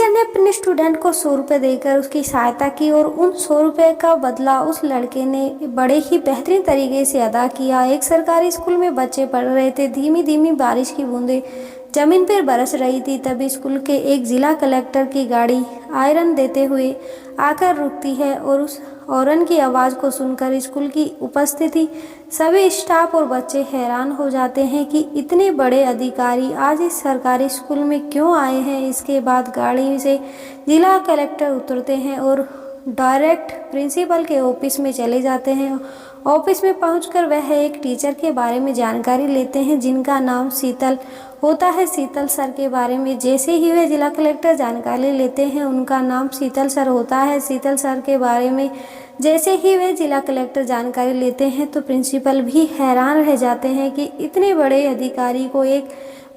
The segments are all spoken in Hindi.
टीचर ने अपने स्टूडेंट को 100 रुपये देकर उसकी सहायता की और उन 100 रुपये का बदला उस लड़के ने बड़े ही बेहतरीन तरीके से अदा किया। एक सरकारी स्कूल में बच्चे पढ़ रहे थे। धीमी धीमी बारिश की बूंदें जमीन पर बरस रही थी। तभी स्कूल के एक जिला कलेक्टर की गाड़ी आयरन देते हुए आकर रुकती है और उस हॉर्न की आवाज़ को सुनकर स्कूल की उपस्थिति सभी स्टाफ और बच्चे हैरान हो जाते हैं कि इतने बड़े अधिकारी आज इस सरकारी स्कूल में क्यों आए हैं। इसके बाद गाड़ी से जिला कलेक्टर उतरते हैं और डायरेक्ट प्रिंसिपल के ऑफिस में चले जाते हैं। ऑफिस में पहुंचकर वह एक टीचर के बारे में जानकारी लेते हैं जिनका नाम शीतल होता है। शीतल सर के बारे में जैसे ही वे जिला कलेक्टर जानकारी लेते हैं उनका नाम शीतल सर होता है। शीतल सर के बारे में जैसे ही वे जिला कलेक्टर जानकारी लेते हैं तो प्रिंसिपल भी हैरान रह जाते हैं कि इतने बड़े अधिकारी को एक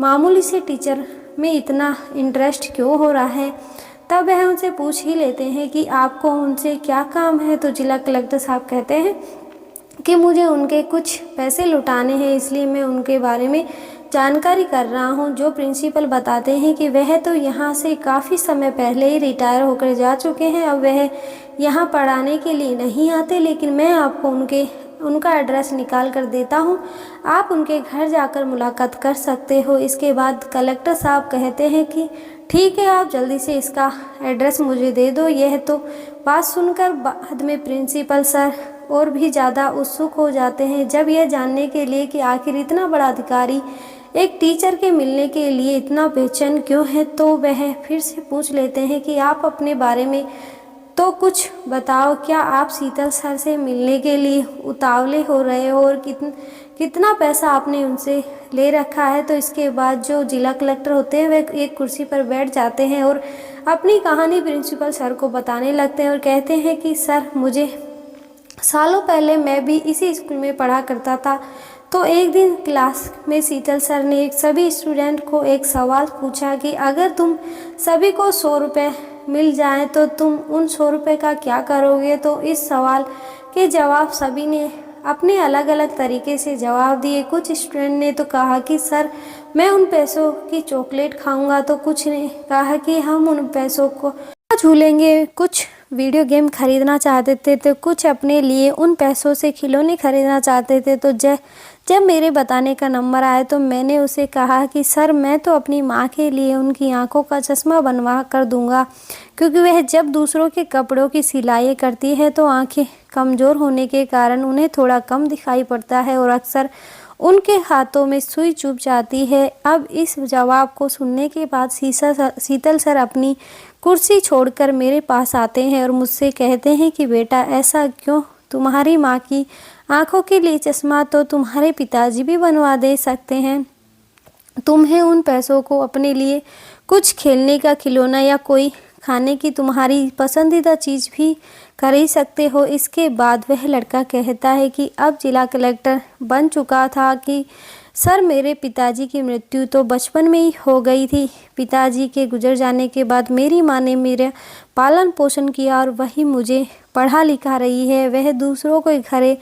मामूली से टीचर में इतना इंटरेस्ट क्यों हो रहा है। तब वह उनसे पूछ ही लेते हैं कि आपको उनसे क्या काम है। तो जिला कलेक्टर साहब कहते हैं कि मुझे उनके कुछ पैसे लुटाने हैं, इसलिए मैं उनके बारे में जानकारी कर रहा हूं। जो प्रिंसिपल बताते हैं कि वह तो यहां से काफ़ी समय पहले ही रिटायर होकर जा चुके हैं, अब वह यहां पढ़ाने के लिए नहीं आते, लेकिन मैं आपको उनका एड्रेस निकाल कर देता हूं, आप उनके घर जाकर मुलाकात कर सकते हो। इसके बाद कलेक्टर साहब कहते हैं कि ठीक है, आप जल्दी से इसका एड्रेस मुझे दे दो। यह तो बात सुनकर बाद में प्रिंसिपल सर और भी ज़्यादा उत्सुक हो जाते हैं जब यह जानने के लिए कि आखिर इतना बड़ा अधिकारी एक टीचर के मिलने के लिए इतना बेचैन क्यों है। तो वह फिर से पूछ लेते हैं कि आप अपने बारे में तो कुछ बताओ, क्या आप शीतल सर से मिलने के लिए उतावले हो रहे हो और कितना पैसा आपने उनसे ले रखा है। तो इसके बाद जो जिला कलेक्टर होते हैं वे एक कुर्सी पर बैठ जाते हैं और अपनी कहानी प्रिंसिपल सर को बताने लगते हैं और कहते हैं कि सर, मुझे सालों पहले मैं भी इसी स्कूल में पढ़ा करता था। तो एक दिन क्लास में शीतल सर ने सभी स्टूडेंट को एक सवाल पूछा कि अगर तुम सभी को 100 रुपये मिल जाएं तो तुम उन 100 रुपये का क्या करोगे। तो इस सवाल के जवाब सभी ने अपने अलग अलग तरीके से जवाब दिए। कुछ स्टूडेंट ने तो कहा कि सर, मैं उन पैसों की चॉकलेट खाऊंगा। तो कुछ ने कहा कि हम उन पैसों को झूलेंगे। कुछ वीडियो गेम खरीदना चाहते थे तो कुछ अपने लिए उन पैसों से खिलौने खरीदना चाहते थे। तो जब मेरे बताने का नंबर आया तो मैंने उसे कहा कि सर, मैं तो अपनी माँ के लिए उनकी आंखों का चश्मा बनवा कर दूंगा, क्योंकि वह जब दूसरों के कपड़ों की सिलाई करती है तो आंखें कमज़ोर होने के कारण उन्हें थोड़ा कम दिखाई पड़ता है और अक्सर उनके हाथों में सुई चुभ जाती है। अब इस जवाब को सुनने के बाद शीतल सर अपनी कुर्सी छोड़कर मेरे पास आते हैं और मुझसे कहते हैं कि बेटा, ऐसा क्यों? तुम्हारी माँ की आंखों के लिए चश्मा तो तुम्हारे पिताजी भी बनवा दे सकते हैं। तुम्हें उन पैसों को अपने लिए कुछ खेलने का खिलौना या कोई खाने की तुम्हारी पसंदीदा चीज़ भी खरीद सकते हो। इसके बाद वह लड़का कहता है कि अब जिला कलेक्टर बन चुका था कि सर, मेरे पिताजी की मृत्यु तो बचपन में ही हो गई थी। पिताजी के गुजर जाने के बाद मेरी माँ ने मेरा पालन पोषण किया और वही मुझे पढ़ा लिखा रही है। वह दूसरों को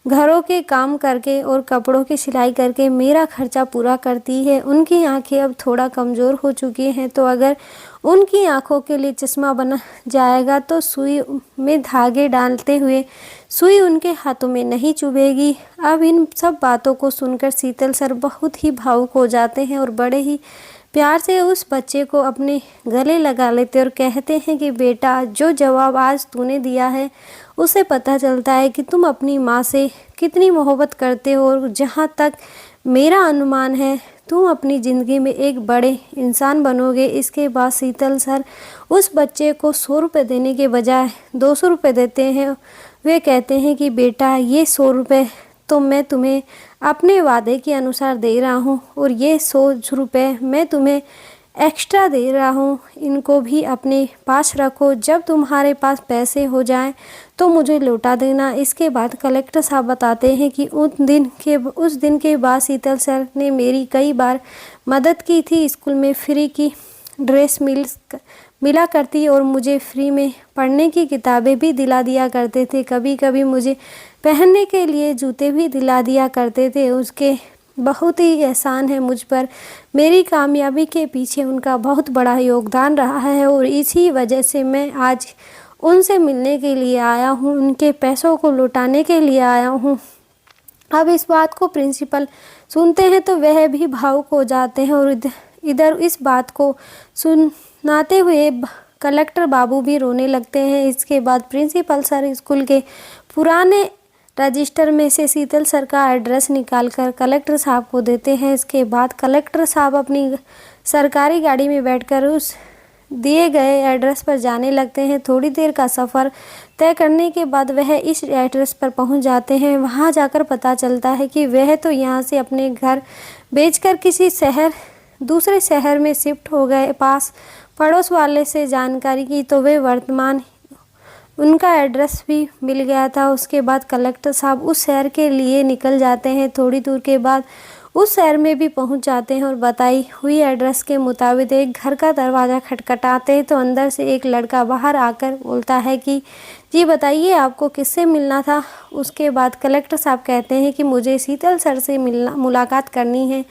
घरों के काम करके और कपड़ों की सिलाई करके मेरा खर्चा पूरा करती है। उनकी आंखें अब थोड़ा कमज़ोर हो चुकी हैं, तो अगर उनकी आंखों के लिए चश्मा बना जाएगा तो सुई में धागे डालते हुए सुई उनके हाथों में नहीं चुभेगी। अब इन सब बातों को सुनकर शीतल सर बहुत ही भावुक हो जाते हैं और बड़े ही प्यार से उस बच्चे को अपने गले लगा लेते और कहते हैं कि बेटा, जो जवाब आज तूने दिया है उसे पता चलता है कि तुम अपनी माँ से कितनी मोहब्बत करते हो और जहाँ तक मेरा अनुमान है तुम अपनी ज़िंदगी में एक बड़े इंसान बनोगे। इसके बाद शीतल सर उस बच्चे को 100 रुपये देने के बजाय 200 रुपये देते हैं। वे कहते हैं कि बेटा, ये 100 रुपये तो मैं तुम्हें अपने वादे के अनुसार दे रहा हूँ और ये 100 रुपये मैं तुम्हें एक्स्ट्रा दे रहा हूँ, इनको भी अपने पास रखो। जब तुम्हारे पास पैसे हो जाएं तो मुझे लौटा देना। इसके बाद कलेक्टर साहब बताते हैं कि उस दिन के बाद शीतल सर ने मेरी कई बार मदद की थी। स्कूल में फ्री की ड्रेस मिला करती और मुझे फ्री में पढ़ने की किताबें भी दिला दिया करते थे। कभी कभी मुझे पहनने के लिए जूते भी दिला दिया करते थे। उसके बहुत ही एहसान है मुझ पर। मेरी कामयाबी के पीछे उनका बहुत बड़ा योगदान रहा है और इसी वजह से मैं आज उनसे मिलने के लिए आया हूँ, उनके पैसों को लौटाने के लिए आया हूँ। अब इस बात को प्रिंसिपल सुनते हैं तो वह भी भावुक हो जाते हैं और इधर इस बात को सुनाते हुए कलेक्टर बाबू भी रोने लगते हैं। इसके बाद प्रिंसिपल सर स्कूल के पुराने रजिस्टर में से शीतल सर का एड्रेस निकालकर कलेक्टर साहब को देते हैं। इसके बाद कलेक्टर साहब अपनी सरकारी गाड़ी में बैठकर उस दिए गए एड्रेस पर जाने लगते हैं। थोड़ी देर का सफ़र तय करने के बाद वह इस एड्रेस पर पहुंच जाते हैं। वहां जाकर पता चलता है कि वह तो यहां से अपने घर बेचकर किसी दूसरे शहर में शिफ्ट हो गए। पास पड़ोस वाले से जानकारी की तो वे वर्तमान उनका एड्रेस भी मिल गया था। उसके बाद कलेक्टर साहब उस शहर के लिए निकल जाते हैं। थोड़ी दूर के बाद उस शहर में भी पहुंच जाते हैं और बताई हुई एड्रेस के मुताबिक एक घर का दरवाज़ा खटखटाते हैं तो अंदर से एक लड़का बाहर आकर बोलता है कि जी बताइए आपको किससे मिलना था। उसके बाद कलेक्टर साहब कहते हैं कि मुझे शीतल सर से मुलाकात करनी है।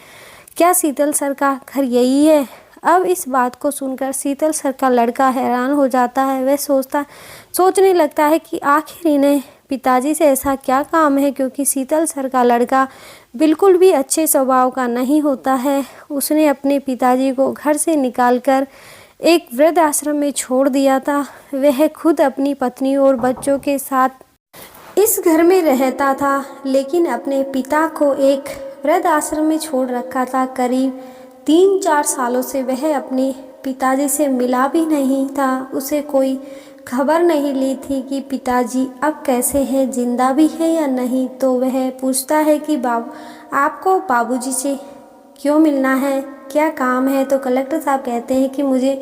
क्या शीतल सर का घर यही है? अब इस बात को सुनकर शीतल सर का लड़का हैरान हो जाता है। वह सोचने लगता है कि आखिर इन्हें पिताजी से ऐसा क्या काम है, क्योंकि शीतल सर का लड़का बिल्कुल भी अच्छे स्वभाव का नहीं होता है। उसने अपने पिताजी को घर से निकालकर एक वृद्ध आश्रम में छोड़ दिया था। वह खुद अपनी पत्नी और बच्चों के साथ इस घर में रहता था, लेकिन अपने पिता को एक वृद्ध आश्रम में छोड़ रखा था। करीब 3-4 सालों से वह अपने पिताजी से मिला भी नहीं था। उसे कोई खबर नहीं ली थी कि पिताजी अब कैसे हैं, जिंदा भी है या नहीं। तो वह पूछता है कि आपको बाबूजी से क्यों मिलना है, क्या काम है? तो कलेक्टर साहब कहते हैं कि मुझे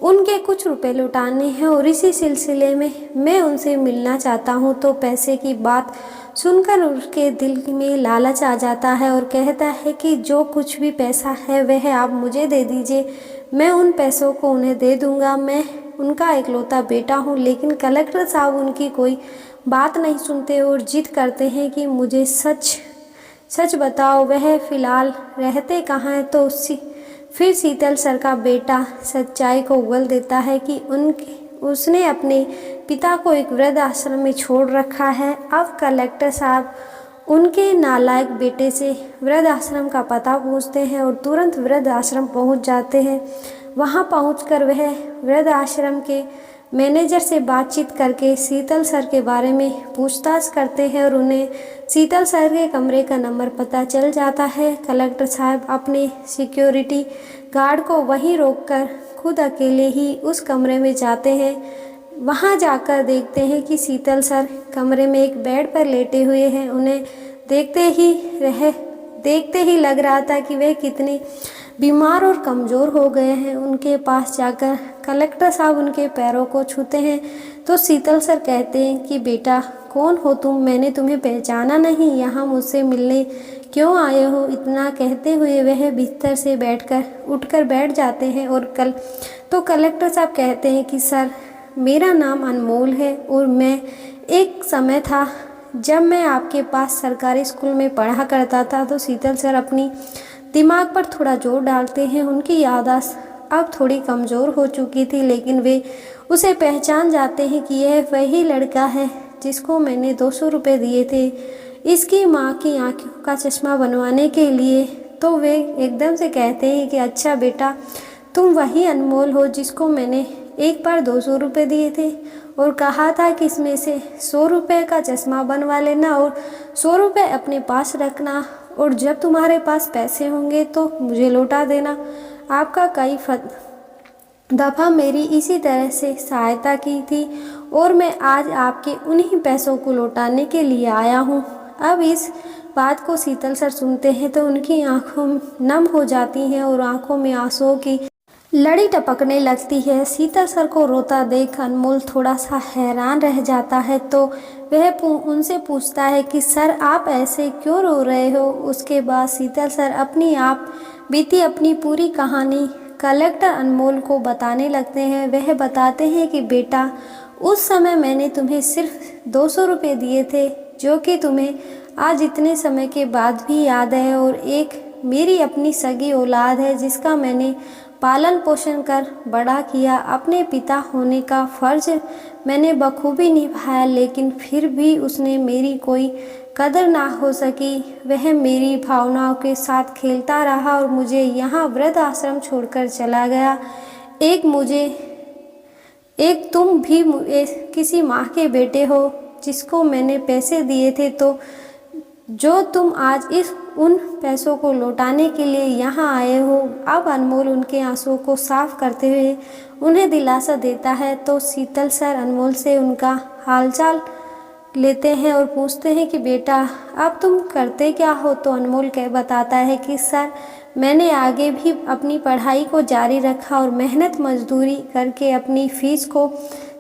उनके कुछ रुपए लौटाने हैं और इसी सिलसिले में मैं उनसे मिलना चाहता हूँ। तो पैसे की बात सुनकर उसके दिल में लालच आ जाता है और कहता है कि जो कुछ भी पैसा है वह आप मुझे दे दीजिए, मैं उन पैसों को उन्हें दे दूँगा। मैं उनका इकलौता बेटा हूँ। लेकिन कलेक्टर साहब उनकी कोई बात नहीं सुनते और जिद करते हैं कि मुझे सच बताओ, वह फ़िलहाल रहते कहाँ हैं? तो फिर शीतल सर का बेटा सच्चाई को उगल देता है कि उसने अपने पिता को एक वृद्ध आश्रम में छोड़ रखा है। अब कलेक्टर साहब उनके नालायक बेटे से वृद्ध आश्रम का पता पूछते हैं और तुरंत वृद्ध आश्रम पहुंच जाते हैं। वहां पहुंचकर वह वृद्ध आश्रम के मैनेजर से बातचीत करके शीतल सर के बारे में पूछताछ करते हैं और उन्हें शीतल सर के कमरे का नंबर पता चल जाता है। कलेक्टर साहब अपने सिक्योरिटी गार्ड को वहीं रोककर खुद अकेले ही उस कमरे में जाते हैं। वहां जाकर देखते हैं कि शीतल सर कमरे में एक बेड पर लेटे हुए हैं। उन्हें देखते ही लग रहा था कि वे कितने बीमार और कमज़ोर हो गए हैं। उनके पास जाकर कलेक्टर साहब उनके पैरों को छूते हैं तो शीतल सर कहते हैं कि बेटा कौन हो तुम, मैंने तुम्हें पहचाना नहीं, यहाँ मुझसे मिलने क्यों आए हो? इतना कहते हुए वह बिस्तर से उठकर बैठ जाते हैं और कलेक्टर साहब कहते हैं कि सर मेरा नाम अनमोल है और मैं एक समय था जब मैं आपके पास सरकारी स्कूल में पढ़ा करता था। तो शीतल सर अपनी दिमाग पर थोड़ा जोर डालते हैं। उनकी याददाश्त अब थोड़ी कमज़ोर हो चुकी थी, लेकिन वे उसे पहचान जाते हैं कि यह वही लड़का है जिसको मैंने 200 रुपये दिए थे इसकी माँ की आंखों का चश्मा बनवाने के लिए। तो वे एकदम से कहते हैं कि अच्छा बेटा, तुम वही अनमोल हो जिसको मैंने एक बार 200 रुपये दिए थे और कहा था कि इसमें से 100 रुपये का चश्मा बनवा लेना और 100 रुपये अपने पास रखना, और जब तुम्हारे पास पैसे होंगे तो मुझे लौटा देना। आपका कई दफ़ा मेरी इसी तरह से सहायता की थी और मैं आज आपके उन्हीं पैसों को लौटाने के लिए आया हूँ। अब इस बात को शीतल सर सुनते हैं तो उनकी आंखों नम हो जाती हैं और आंखों में आंसुओं की लड़ी टपकने लगती है। शीतल सर को रोता देख अनमोल थोड़ा सा हैरान रह जाता है तो वह उनसे पूछता है कि सर आप ऐसे क्यों रो रहे हो? उसके बाद शीतल सर अपनी आप बीती अपनी पूरी कहानी कलेक्टर अनमोल को बताने लगते हैं। वह बताते हैं कि बेटा, उस समय मैंने तुम्हें सिर्फ 200 रुपये दिए थे जो कि तुम्हें आज इतने समय के बाद भी याद है और एक मेरी अपनी सगी औलाद है जिसका मैंने पालन पोषण कर बड़ा किया। अपने पिता होने का फ़र्ज मैंने बखूबी निभाया, लेकिन फिर भी उसने मेरी कोई कदर ना हो सकी। वह मेरी भावनाओं के साथ खेलता रहा और मुझे यहाँ वृद्ध आश्रम छोड़कर चला गया। एक तुम भी किसी माँ के बेटे हो जिसको मैंने पैसे दिए थे, तो जो तुम आज उन पैसों को लौटाने के लिए यहाँ आए हो। अब अनमोल उनके आंसुओं को साफ करते हुए उन्हें दिलासा देता है तो शीतल सर अनमोल से उनका हालचाल लेते हैं और पूछते हैं कि बेटा अब तुम करते क्या हो। तो अनमोल कह बताता है कि सर मैंने आगे भी अपनी पढ़ाई को जारी रखा और मेहनत मजदूरी करके अपनी फीस को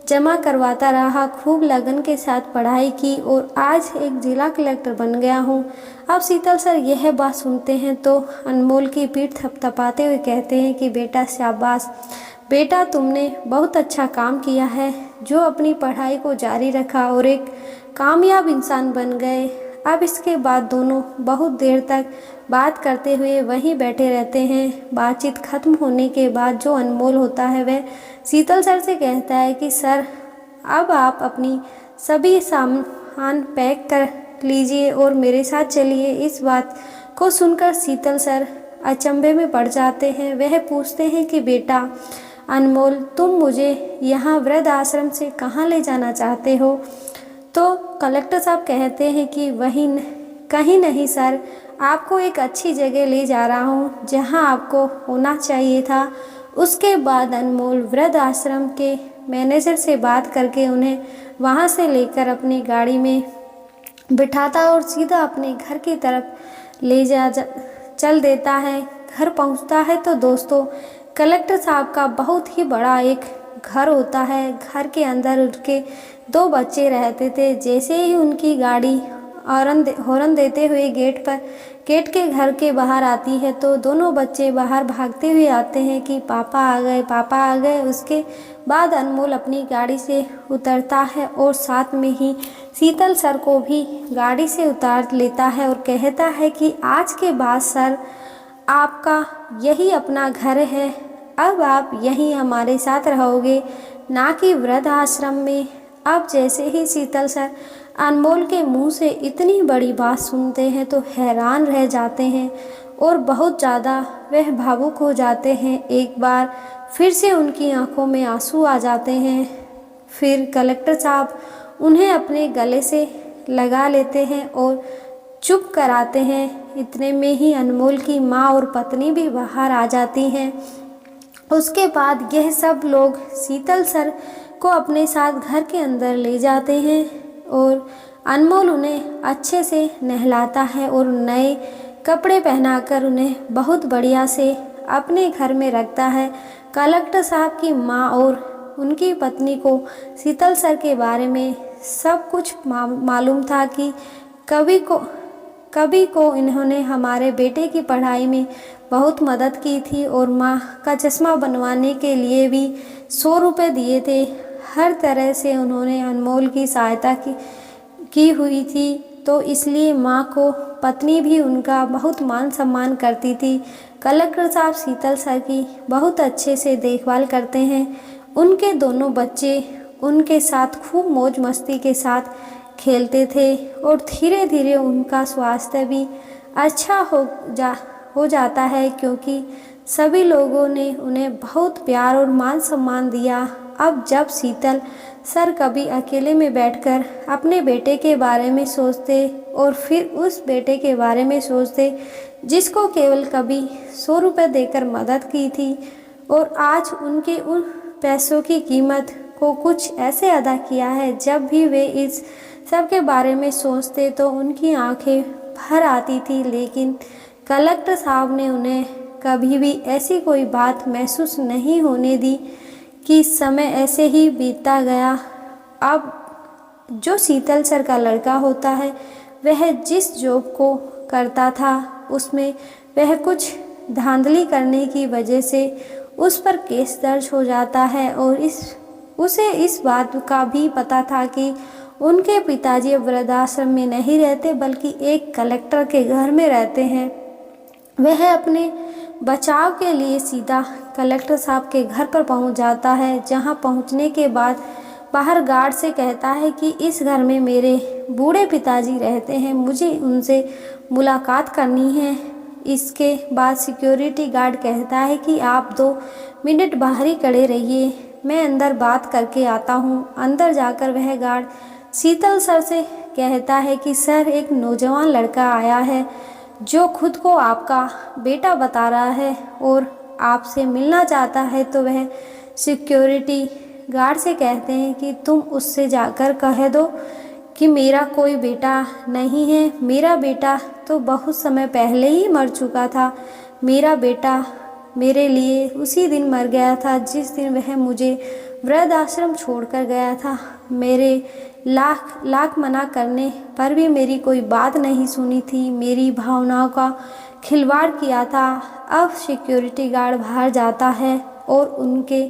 जमा करवाता रहा। खूब लगन के साथ पढ़ाई की और आज एक जिला कलेक्टर बन गया हूँ। अब शीतल सर यह बात सुनते हैं तो अनमोल की पीठ थपथपाते हुए कहते हैं कि बेटा शाबाश बेटा, तुमने बहुत अच्छा काम किया है जो अपनी पढ़ाई को जारी रखा और एक कामयाब इंसान बन गए। अब इसके बाद दोनों बहुत देर तक बात करते हुए वहीं बैठे रहते हैं। बातचीत खत्म होने के बाद जो अनमोल होता है वह शीतल सर से कहता है कि सर अब आप अपनी सभी सामान पैक कर लीजिए और मेरे साथ चलिए। इस बात को सुनकर शीतल सर अचंभे में पड़ जाते हैं। वह पूछते हैं कि बेटा अनमोल, तुम मुझे यहाँ वृद्ध आश्रम से कहाँ ले जाना चाहते हो। तो कलेक्टर साहब कहते हैं कि कहीं नहीं सर, आपको एक अच्छी जगह ले जा रहा हूँ जहाँ आपको होना चाहिए था। उसके बाद अनमोल वृद्ध आश्रम के मैनेजर से बात करके उन्हें वहाँ से लेकर अपनी गाड़ी में बिठाता और सीधा अपने घर की तरफ चल देता है। घर पहुँचता है तो दोस्तों कलेक्टर साहब का बहुत ही बड़ा एक घर होता है। घर के अंदर उनके 2 बच्चे रहते थे। जैसे ही उनकी गाड़ी हॉर्न देते हुए गेट के घर के बाहर आती है तो दोनों बच्चे बाहर भागते हुए आते हैं कि पापा आ गए, पापा आ गए। उसके बाद अनमोल अपनी गाड़ी से उतरता है और साथ में ही शीतल सर को भी गाड़ी से उतार लेता है और कहता है कि आज के बाद सर आपका यही अपना घर है। अब आप यहीं हमारे साथ रहोगे, ना कि वृद्ध आश्रम में। अब जैसे ही शीतल सर अनमोल के मुंह से इतनी बड़ी बात सुनते हैं तो हैरान रह जाते हैं और बहुत ज़्यादा वह भावुक हो जाते हैं। एक बार फिर से उनकी आंखों में आंसू आ जाते हैं। फिर कलेक्टर साहब उन्हें अपने गले से लगा लेते हैं और चुप कराते हैं। इतने में ही अनमोल की माँ और पत्नी भी बाहर आ जाती हैं। उसके बाद यह सब लोग शीतल सर को अपने साथ घर के अंदर ले जाते हैं और अनमोल उन्हें अच्छे से नहलाता है और नए कपड़े पहनाकर उन्हें बहुत बढ़िया से अपने घर में रखता है। कलेक्टर साहब की माँ और उनकी पत्नी को शीतल सर के बारे में सब कुछ मालूम था कि कभी को इन्होंने हमारे बेटे की पढ़ाई में बहुत मदद की थी और माँ का चश्मा बनवाने के लिए भी 100 रुपये दिए थे। हर तरह से उन्होंने अनमोल की सहायता की हुई थी, तो इसलिए माँ को पत्नी भी उनका बहुत मान सम्मान करती थी। कलेक्टर साहब शीतल सर की बहुत अच्छे से देखभाल करते हैं। उनके दोनों बच्चे उनके साथ खूब मौज मस्ती के साथ खेलते थे और धीरे धीरे उनका स्वास्थ्य भी अच्छा हो जाता है, क्योंकि सभी लोगों ने उन्हें बहुत प्यार और मान सम्मान दिया। अब जब शीतल सर कभी अकेले में बैठकर अपने बेटे के बारे में सोचते और फिर उस बेटे के बारे में सोचते जिसको केवल कभी 100 रुपये देकर मदद की थी और आज उनके उन पैसों की कीमत को कुछ ऐसे अदा किया है, जब भी वे इस सब के बारे में सोचते तो उनकी आंखें भर आती थी। लेकिन कलेक्टर साहब ने उन्हें कभी भी ऐसी कोई बात महसूस नहीं होने दी कि समय ऐसे ही बीतता गया। अब जो शीतल सर का लड़का होता है वह जिस जॉब को करता था उसमें वह कुछ धांधली करने की वजह से उस पर केस दर्ज हो जाता है और उसे इस बात का भी पता था कि उनके पिताजी अब वृद्धाश्रम में नहीं रहते बल्कि एक कलेक्टर के घर में रहते हैं। वह अपने बचाव के लिए सीधा कलेक्टर साहब के घर पर पहुंच जाता है, जहां पहुंचने के बाद बाहर गार्ड से कहता है कि इस घर में मेरे बूढ़े पिताजी रहते हैं, मुझे उनसे मुलाकात करनी है। इसके बाद सिक्योरिटी गार्ड कहता है कि आप 2 मिनट बाहर ही खड़े रहिए, मैं अंदर बात करके आता हूँ। अंदर जाकर वह गार्ड शीतल सर से कहता है कि सर, एक नौजवान लड़का आया है जो खुद को आपका बेटा बता रहा है और आपसे मिलना चाहता है। तो वह सिक्योरिटी गार्ड से कहते हैं कि तुम उससे जाकर कह दो कि मेरा कोई बेटा नहीं है, मेरा बेटा तो बहुत समय पहले ही मर चुका था। मेरा बेटा मेरे लिए उसी दिन मर गया था जिस दिन वह मुझे वृद्धाश्रम छोड़कर गया था। मेरे लाख लाख मना करने पर भी मेरी कोई बात नहीं सुनी थी, मेरी भावनाओं का खिलवाड़ किया था। अब सिक्योरिटी गार्ड बाहर जाता है और उनके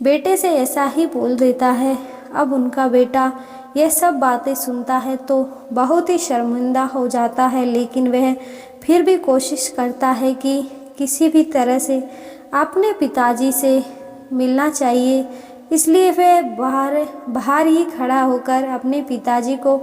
बेटे से ऐसा ही बोल देता है। अब उनका बेटा यह सब बातें सुनता है तो बहुत ही शर्मिंदा हो जाता है, लेकिन वह फिर भी कोशिश करता है कि किसी भी तरह से अपने पिताजी से मिलना चाहिए। इसलिए वह बाहर ही खड़ा होकर अपने पिताजी को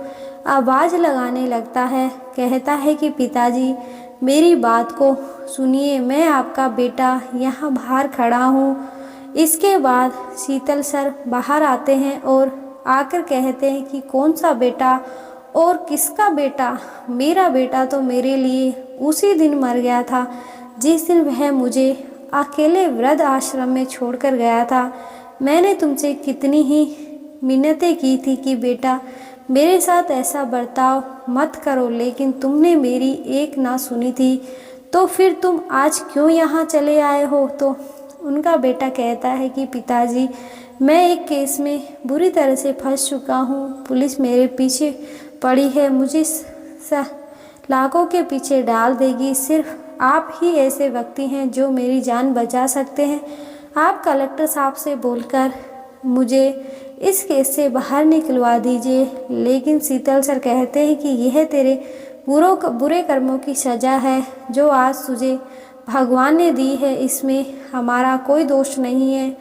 आवाज़ लगाने लगता है। कहता है कि पिताजी, मेरी बात को सुनिए, मैं आपका बेटा यहाँ बाहर खड़ा हूँ। इसके बाद शीतल सर बाहर आते हैं और आकर कहते हैं कि कौन सा बेटा और किसका बेटा? मेरा बेटा तो मेरे लिए उसी दिन मर गया था जिस दिन वह मुझे अकेले वृद्ध आश्रम में छोड़कर गया था। मैंने तुमसे कितनी ही मिन्नतें की थी कि बेटा मेरे साथ ऐसा बर्ताव मत करो, लेकिन तुमने मेरी एक ना सुनी थी। तो फिर तुम आज क्यों यहाँ चले आए हो? तो उनका बेटा कहता है कि पिताजी, मैं एक केस में बुरी तरह से फंस चुका हूँ, पुलिस मेरे पीछे पड़ी है, मुझे लाखों के पीछे डाल देगी। सिर्फ आप ही ऐसे व्यक्ति हैं जो मेरी जान बचा सकते हैं। आप कलेक्टर साहब से बोलकर मुझे इस केस से बाहर निकलवा दीजिए। लेकिन शीतल सर कहते हैं कि यह तेरे बुरे कर्मों की सज़ा है जो आज तुझे भगवान ने दी है, इसमें हमारा कोई दोष नहीं है।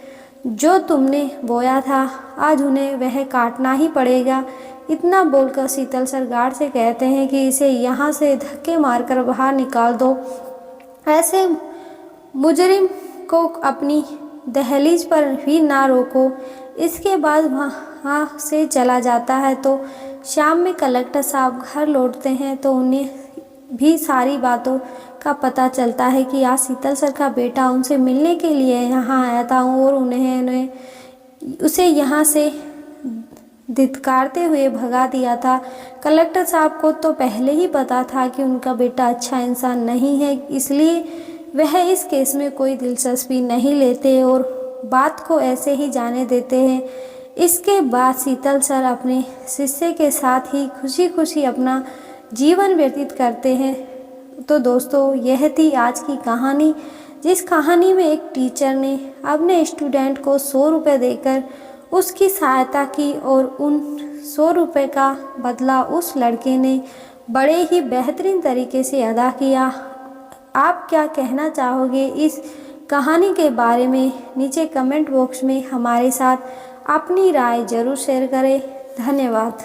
जो तुमने बोया था आज उन्हें वह काटना ही पड़ेगा। इतना बोलकर शीतल सर गार्ड से कहते हैं कि इसे यहाँ से धक्के मारकर बाहर निकाल दो। ऐसे मुजरिम को अपनी दहलीज पर भी ना रोको। इसके बाद वहाँ से चला जाता है। तो शाम में कलेक्टर साहब घर लौटते हैं तो उन्हें भी सारी बातों का पता चलता है कि आज शीतल सर का बेटा उनसे मिलने के लिए यहाँ आया था और उसे यहाँ से धिक्कारते हुए भगा दिया था। कलेक्टर साहब को तो पहले ही पता था कि उनका बेटा अच्छा इंसान नहीं है, इसलिए वह इस केस में कोई दिलचस्पी नहीं लेते और बात को ऐसे ही जाने देते हैं। इसके बाद शीतल सर अपने शिष्य के साथ ही खुशी खुशी अपना जीवन व्यतीत करते हैं। तो दोस्तों, यह थी आज की कहानी, जिस कहानी में एक टीचर ने अपने स्टूडेंट को 100 रुपये देकर उसकी सहायता की और उन 100 रुपये का बदला उस लड़के ने बड़े ही बेहतरीन तरीके से अदा किया। आप क्या कहना चाहोगे इस कहानी के बारे में? नीचे कमेंट बॉक्स में हमारे साथ अपनी राय ज़रूर शेयर करें। धन्यवाद।